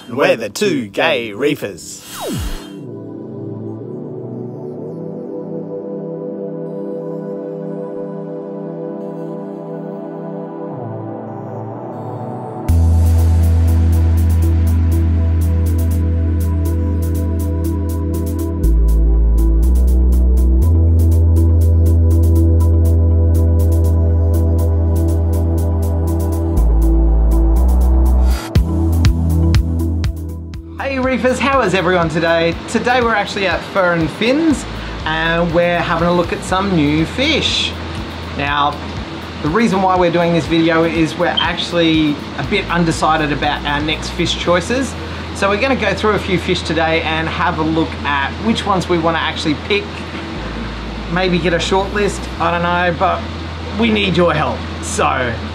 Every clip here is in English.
We're the two gay reefers. Reefers, how is everyone today? Today we're actually at Fur and Fins and we're having a look at some new fish. Now, the reason why we're doing this video is we're actually a bit undecided about our next fish choices. So we're going to go through a few fish today and have a look at which ones we want to actually pick. Maybe get a short list, I don't know, but we need your help. So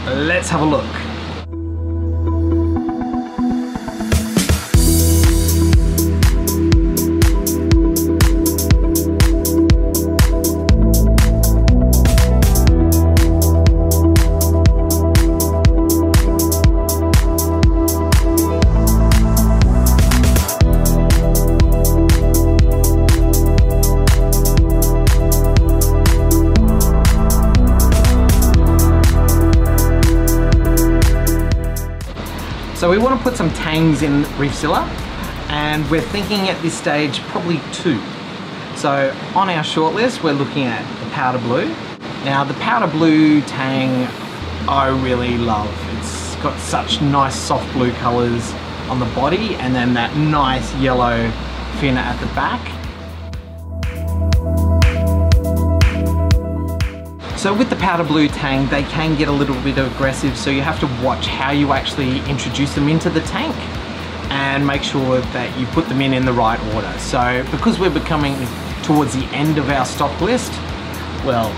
let's have a look. So we want to put some tangs in Reefzilla, and we're thinking at this stage probably 2. So on our shortlist we're looking at the powder blue. Now the powder blue tang I really love. It's got such nice soft blue colours on the body and then that nice yellow fin at the back. So with the powder blue tang, they can get a little bit aggressive, so you have to watch how you actually introduce them into the tank and make sure that you put them in the right order. So because we're becoming towards the end of our stock list, well,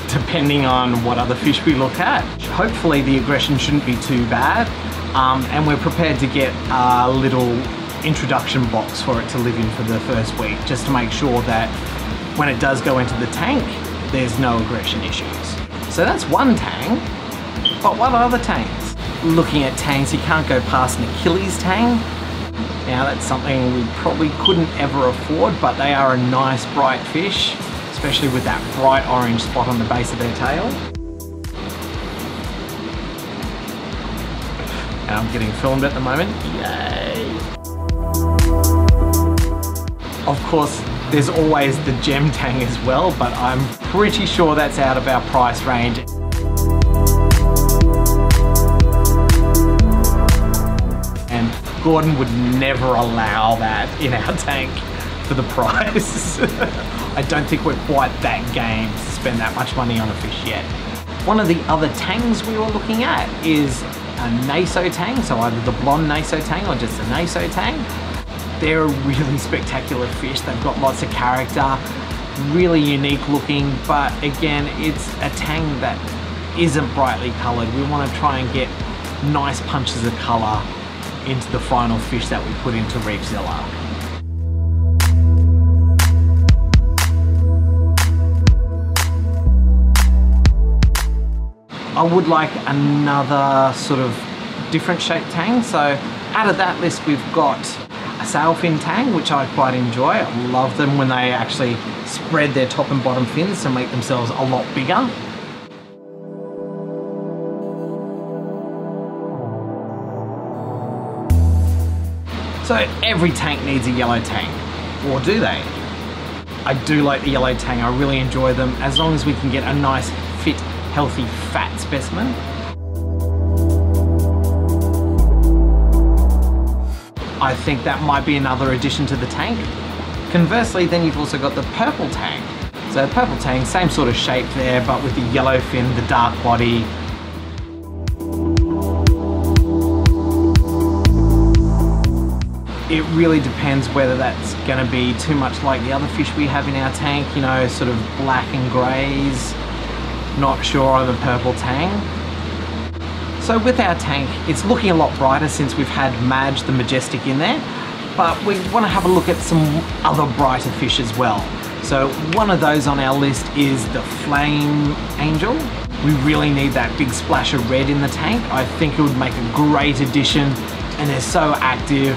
depending on what other fish we look at, hopefully the aggression shouldn't be too bad, and we're prepared to get a little introduction box for it to live in for the first week, just to make sure that when it does go into the tank, there's no aggression issues. So that's one tang, but what other tangs? Looking at tangs, you can't go past an Achilles tang. Now that's something we probably couldn't ever afford, but they are a nice bright fish, especially with that bright orange spot on the base of their tail. And I'm getting filmed at the moment, yay! Of course, there's always the gem tang as well, but I'm pretty sure that's out of our price range. And Gordon would never allow that in our tank for the price. I don't think we're quite that game to spend that much money on a fish yet. One of the other tangs we were looking at is a naso tang, so either the blonde naso tang or just a naso tang. They're a really spectacular fish. They've got lots of character, really unique looking, but again, it's a tang that isn't brightly colored. We want to try and get nice punches of color into the final fish that we put into Reefzilla. I would like another sort of different shaped tang. So out of that list, we've got a sailfin tang, which I quite enjoy. I love them when they actually spread their top and bottom fins to make themselves a lot bigger. So every tank needs a yellow tang, or do they? I do like the yellow tang, I really enjoy them, as long as we can get a nice, fit, healthy, fat specimen. I think that might be another addition to the tank. Conversely, then you've also got the purple tang. So purple tang, same sort of shape there, but with the yellow fin, the dark body. It really depends whether that's going to be too much like the other fish we have in our tank, you know, sort of black and greys. Not sure on the purple tang. So with our tank, it's looking a lot brighter since we've had Madge the Majestic in there, but we want to have a look at some other brighter fish as well. So one of those on our list is the Flame Angel. We really need that big splash of red in the tank. I think it would make a great addition and they're so active.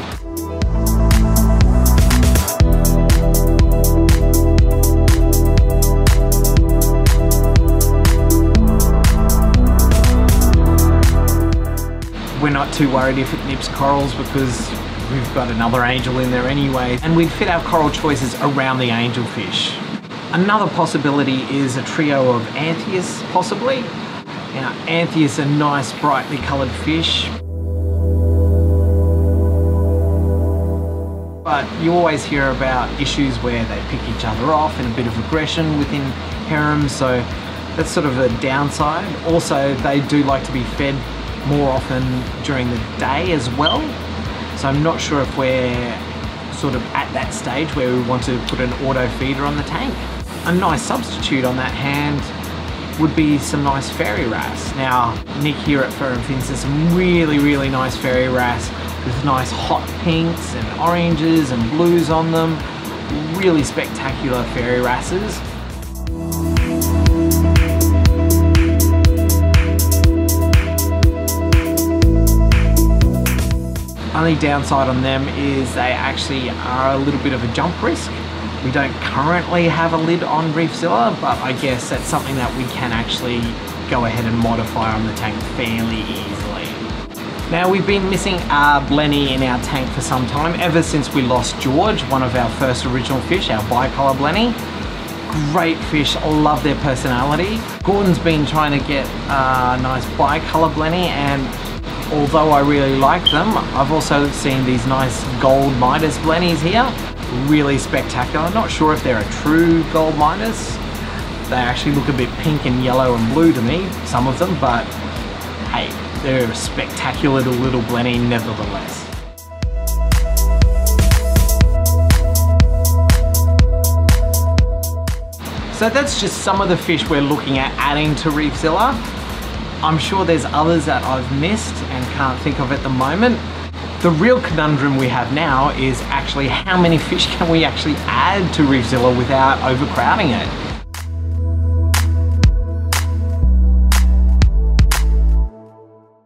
We're not too worried if it nips corals because we've got another angel in there anyway, and we'd fit our coral choices around the angelfish. Another possibility is a trio of Anthias, possibly. Now, Anthias are nice, brightly coloured fish, but you always hear about issues where they pick each other off and a bit of aggression within harems, so that's sort of a downside. Also, they do like to be fed more often during the day as well, so I'm not sure if we're sort of at that stage where we want to put an auto feeder on the tank. A nice substitute on that hand would be some nice fairy wrasse. Now, Nick here at Fur and Fins has some really nice fairy wrasse with nice hot pinks and oranges and blues on them. Really spectacular fairy wrasses. Only downside on them is they actually are a little bit of a jump risk. We don't currently have a lid on Reefzilla, but I guess that's something that we can actually go ahead and modify on the tank fairly easily. Now, we've been missing our blenny in our tank for some time, ever since we lost George, one of our first original fish, our bicolor blenny. Great fish, I love their personality. Gordon's been trying to get a nice bicolor blenny, and although I really like them, I've also seen these nice gold Midas blennies here. Really spectacular. I'm not sure if they're a true gold Midas. They actually look a bit pink and yellow and blue to me, some of them, but hey, they're a spectacular little blenny nevertheless. So that's just some of the fish we're looking at adding to Reefzilla. I'm sure there's others that I've missed and can't think of at the moment. The real conundrum we have now is actually how many fish can we actually add to Reefzilla without overcrowding it?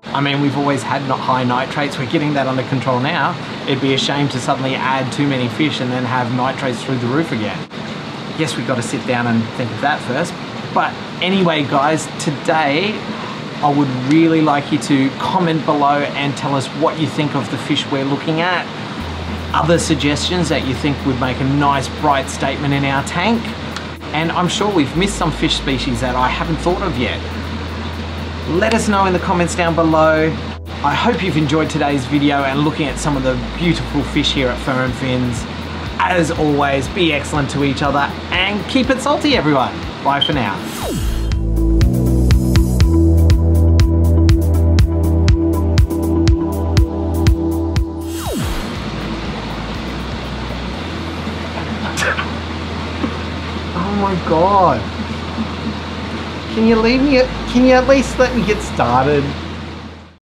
I mean, we've always had high nitrates, we're getting that under control now. It'd be a shame to suddenly add too many fish and then have nitrates through the roof again. Yes, we've got to sit down and think of that first. But anyway, guys, today I would really like you to comment below and tell us what you think of the fish we're looking at. Other suggestions that you think would make a nice bright statement in our tank. And I'm sure we've missed some fish species that I haven't thought of yet. Let us know in the comments down below. I hope you've enjoyed today's video and looking at some of the beautiful fish here at Fur and Fins. As always, be excellent to each other and keep it salty, everyone. Bye for now. Oh my God. Can you leave me? Can you at least let me get started?